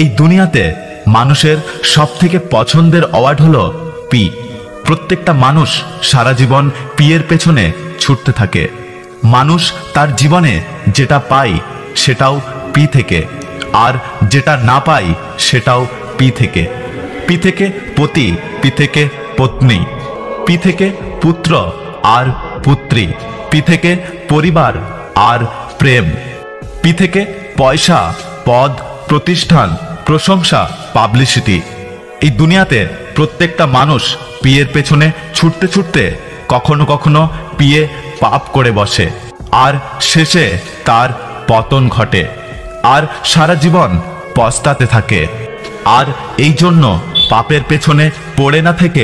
এই দুনিয়াতে মানুষের সবথেকে পছন্দের অ্যাওয়ার্ড হলো পি। প্রত্যেকটা মানুষ সারা জীবন পি এর পেছনে ছুটতে থাকে। মানুষ তার জীবনে যেটা পায় সেটাও পি থেকে, আর যেটা না পায় সেটাও পি থেকে। পি থেকে পতি, পি থেকে পত্নী, পি থেকে পুত্র আর পুত্রী, পি থেকে পরিবার আর প্রেম, পি থেকে পয়সা, পদ, প্রতিষ্ঠান, প্রশংসা, পাবলিসিটি। এই দুনিয়াতে প্রত্যেকটা মানুষ পি এর পেছনে ছুটতে ছুটতে কখনো কখনো পিয়ে পাপ করে বসে, আর শেষে তার পতন ঘটে, আর সারা জীবন পস্তাতে থাকে। আর এই জন্য পাপের পেছনে পড়ে না থেকে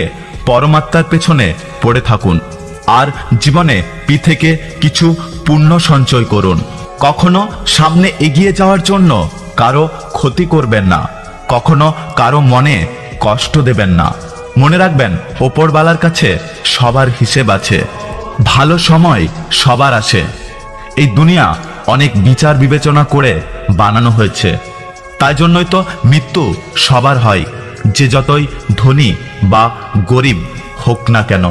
পরমাত্মার পেছনে পড়ে থাকুন, আর জীবনে পি থেকে কিছু পুণ্য সঞ্চয় করুন। কখনো সামনে এগিয়ে যাওয়ার জন্য কারো ক্ষতি করবেন না, কখনো কারো মনে কষ্ট দেবেন না। মনে রাখবেন, ওপরওয়ালার কাছে সবার হিসেব আছে, ভালো সময় সবার আসে। এই দুনিয়া অনেক বিচার বিবেচনা করে বানানো হয়েছে, তাই জন্যই তো মৃত্যু সবার হয়, যে যতই ধনী বা গরিব হোক না কেন।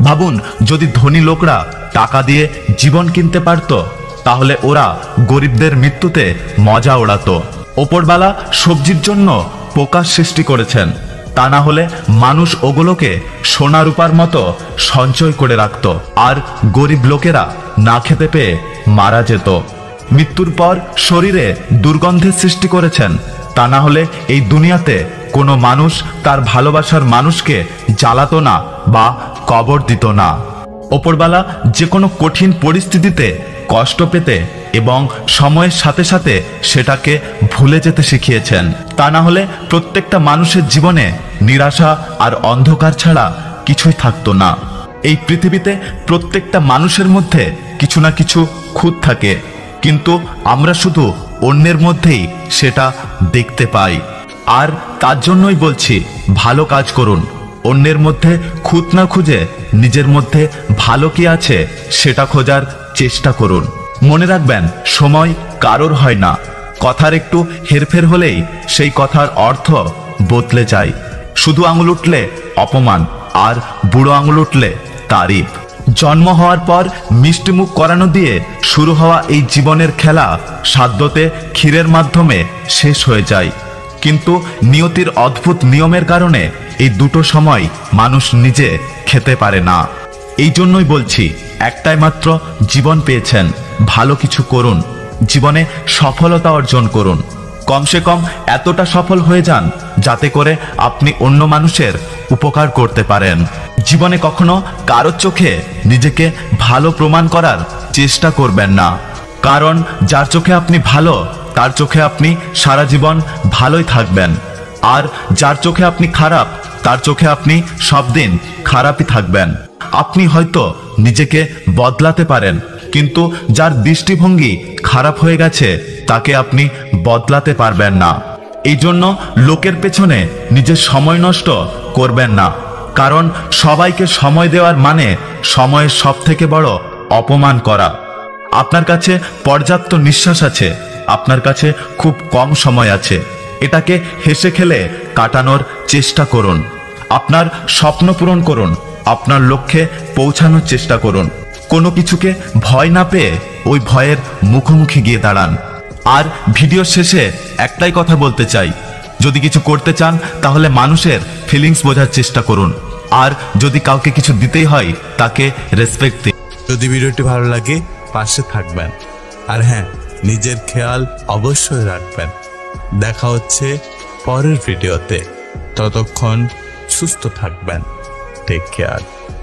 ভাবুন, যদি ধনী লোকরা টাকা দিয়ে জীবন কিনতে পারত, তাহলে ওরা গরিবদের মৃত্যুতে মজা ওড়াতো। ওপরওয়ালা সবজির জন্য পোকা সৃষ্টি করেছেন, তা না হলে মানুষ ওগুলোকে সোনা রূপার মতো সঞ্চয় করে রাখত, আর গরিব লোকেরা না খেতে পেয়ে মারা যেত। মৃত্যুর পর শরীরে দুর্গন্ধের সৃষ্টি করেছেন, তা না হলে এই দুনিয়াতে কোনো মানুষ তার ভালোবাসার মানুষকে জ্বালাতো না বা কবর দিত না। ওপরওয়ালা যে কোনো কঠিন পরিস্থিতিতে কষ্ট পেতে এবং সময়ের সাথে সাথে সেটাকে ভুলে যেতে শিখিয়েছেন, তা না হলে প্রত্যেকটা মানুষের জীবনে নিরাশা আর অন্ধকার ছাড়া কিছুই থাকতো না। এই পৃথিবীতে প্রত্যেকটা মানুষের মধ্যে কিছু না কিছু খুঁত থাকে, কিন্তু আমরা শুধু অন্যের মধ্যেই সেটা দেখতে পাই। আর তার জন্যই বলছি, ভালো কাজ করুন, অন্যের মধ্যে খুঁত না খুঁজে নিজের মধ্যে ভালো কি আছে সেটা খোঁজার চেষ্টা করুন। মনে রাখবেন, সময় কারোর হয় না, কথার একটু হেরফের হলেই সেই কথার অর্থ বদলে যায়। শুধু আঙুল উঠলে অপমান, আর বুড়ো আঙুল উঠলে তারিফ। জন্ম হওয়ার পর মিষ্টি মুখ করানো দিয়ে শুরু হওয়া এই জীবনের খেলা সাধ্যতে ক্ষীরের মাধ্যমে শেষ হয়ে যায়, কিন্তু নিয়তির অদ্ভুত নিয়মের কারণে এই দুটো সময় মানুষ নিজে খেতে পারে না। এই জন্যই বলছি, একটাই মাত্র জীবন পেয়েছেন, ভালো কিছু করুন, জীবনে সফলতা অর্জন করুন। কমসে কম এতটা সফল হয়ে যান যাতে করে আপনি অন্য মানুষের উপকার করতে পারেন। জীবনে কখনো কারোর চোখে নিজেকে ভালো প্রমাণ করার চেষ্টা করবেন না, কারণ যার চোখে আপনি ভালো তার চোখে আপনি সারা জীবন ভালোই থাকবেন, আর যার চোখে আপনি খারাপ তার চোখে আপনি সব দিন খারাপই থাকবেন। আপনি হয়তো নিজেকে বদলাতে পারেন, কিন্তু যার দৃষ্টিভঙ্গি খারাপ হয়ে গেছে তাকে আপনি বদলাতে পারবেন না। এই জন্য লোকের পেছনে নিজের সময় নষ্ট করবেন না, কারণ সবাইকে সময় দেওয়ার মানে সময়ের সবথেকে বড় অপমান করা। আপনার কাছে পর্যাপ্ত নিঃশ্বাস আছে, আপনার কাছে খুব কম সময় আছে, এটাকে হেসে খেলে কাটানোর চেষ্টা করুন। আপনার স্বপ্ন পূরণ করুন, আপনার লক্ষ্যে পৌঁছানোর চেষ্টা করুন। কোনো কিছুকে ভয় না পেয়ে ওই ভয়ের মুখোমুখি গিয়ে দাঁড়ান। আর ভিডিও শেষে একটাই কথা বলতে চাই, যদি কিছু করতে চান তাহলে মানুষের ফিলিংস বোঝার চেষ্টা করুন, আর যদি কাউকে কিছু দিতেই হয় তাকে রেসপেক্ট দিন। যদি ভিডিওটি ভালো লাগে পাশে থাকবেন, আর হ্যাঁ, নিজের খেয়াল অবশ্যই রাখবেন। দেখা হচ্ছে পরের ভিডিওতে, ততক্ষণ সুস্থ থাকবেন। Take care.